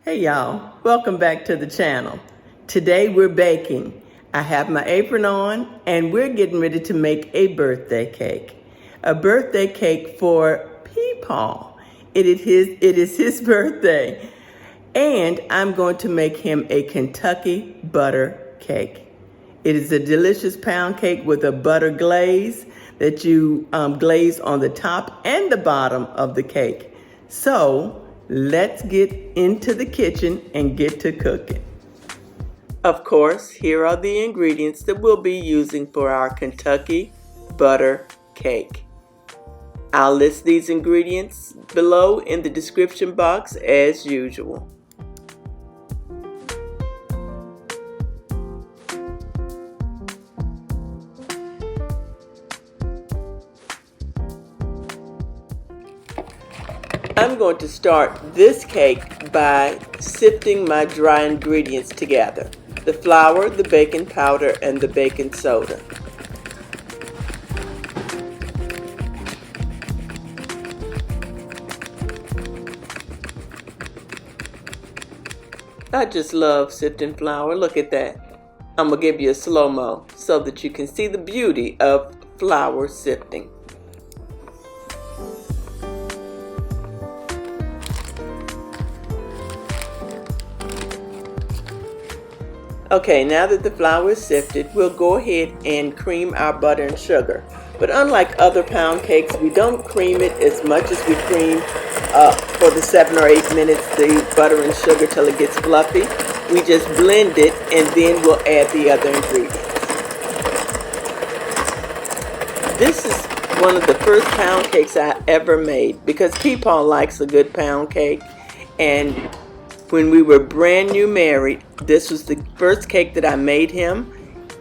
Hey y'all, welcome back to the channel. Today we're baking. I have my apron on and we're getting ready to make a birthday cake. A birthday cake for Pepaw. It is his birthday. And I'm going to make him a Kentucky butter cake. It is a delicious pound cake with a butter glaze that you glaze on the top and the bottom of the cake. So let's get into the kitchen and get to cooking. Of course, here are the ingredients that we'll be using for our Kentucky butter cake. I'll list these ingredients below in the description box as usual. I'm going to start this cake by sifting my dry ingredients together. The flour, the baking powder, and the baking soda. I just love sifting flour. Look at that. I'm going to give you a slow-mo so that you can see the beauty of flour sifting. Okay, now that the flour is sifted, we'll go ahead and cream our butter and sugar. But unlike other pound cakes, we don't cream it as much as we cream for the 7 or 8 minutes the butter and sugar till it gets fluffy. We just blend it and then we'll add the other ingredients. This is one of the first pound cakes I ever made because Pepaw likes a good pound cake, and when we were brand new married, this was the first cake that I made him,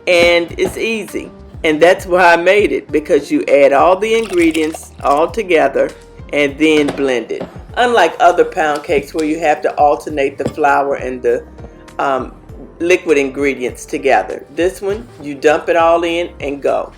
and it's easy. And that's why I made it, because you add all the ingredients all together and then blend it. Unlike other pound cakes where you have to alternate the flour and the liquid ingredients together. This one, you dump it all in and go.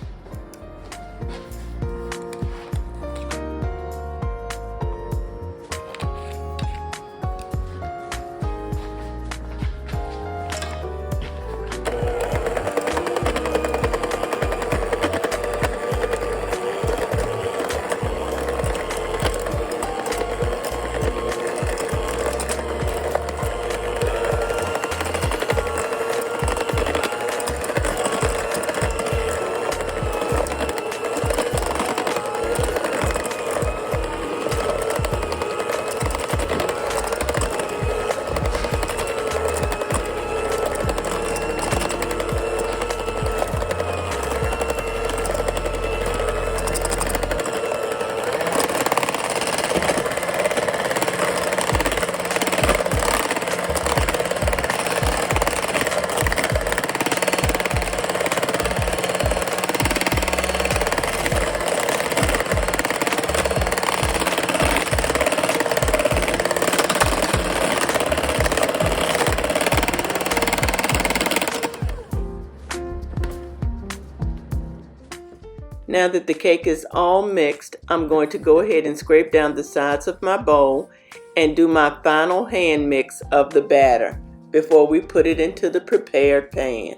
Now that the cake is all mixed, I'm going to go ahead and scrape down the sides of my bowl and do my final hand mix of the batter before we put it into the prepared pan.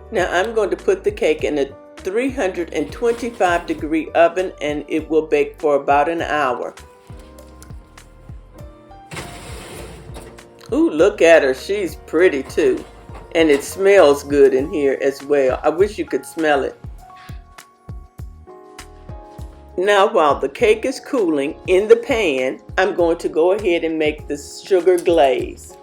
Now I'm going to put the cake in a 325-degree oven and it will bake for about an hour. Ooh, look at her. She's pretty too. And it smells good in here as well. I wish you could smell it. Now while the cake is cooling in the pan, I'm going to go ahead and make the sugar glaze.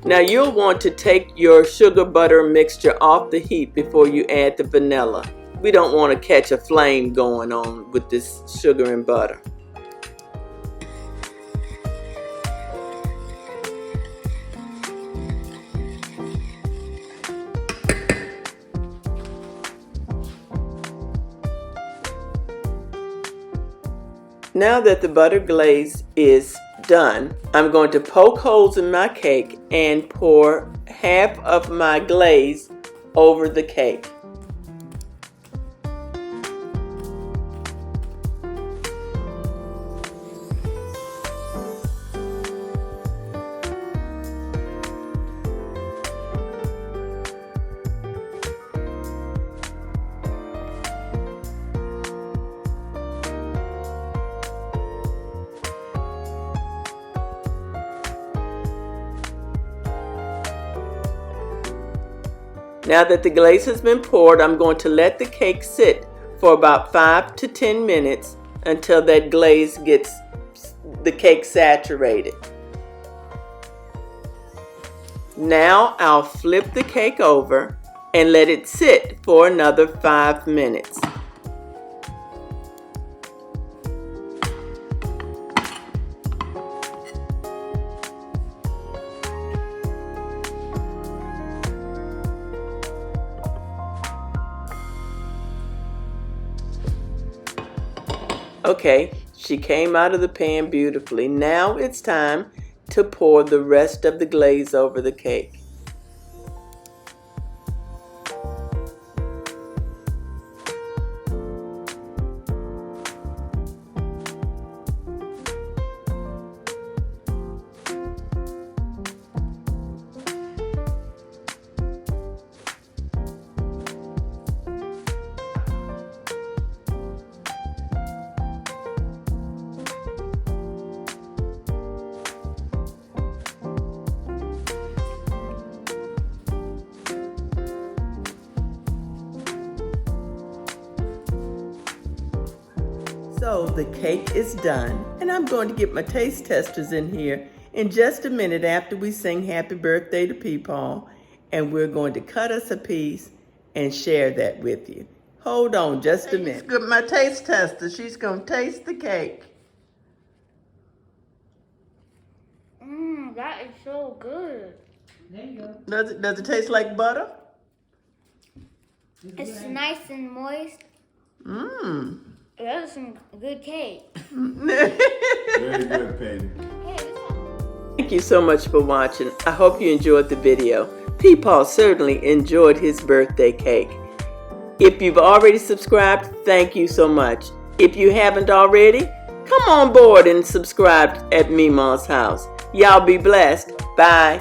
Now you'll want to take your sugar butter mixture off the heat before you add the vanilla. We don't want to catch a flame going on with this sugar and butter. Now that the butter glaze is done, I'm going to poke holes in my cake and pour half of my glaze over the cake. Now that the glaze has been poured, I'm going to let the cake sit for about 5 to 10 minutes until that glaze gets the cake saturated. Now I'll flip the cake over and let it sit for another 5 minutes. Okay, she came out of the pan beautifully. Now it's time to pour the rest of the glaze over the cake. So the cake is done, and I'm going to get my taste testers in here in just a minute after we sing happy birthday to Pepaw, and we're going to cut us a piece and share that with you. Hold on just a minute. Good, my taste tester, she's going to taste the cake. That is so good. There you go. Does it taste like butter? It's nice and moist. Mmm. That is some good cake. Very good, Peyton. Thank you so much for watching. I hope you enjoyed the video. Pepaw certainly enjoyed his birthday cake. If you've already subscribed, thank you so much. If you haven't already, come on board and subscribe at Memaw's house. Y'all be blessed. Bye.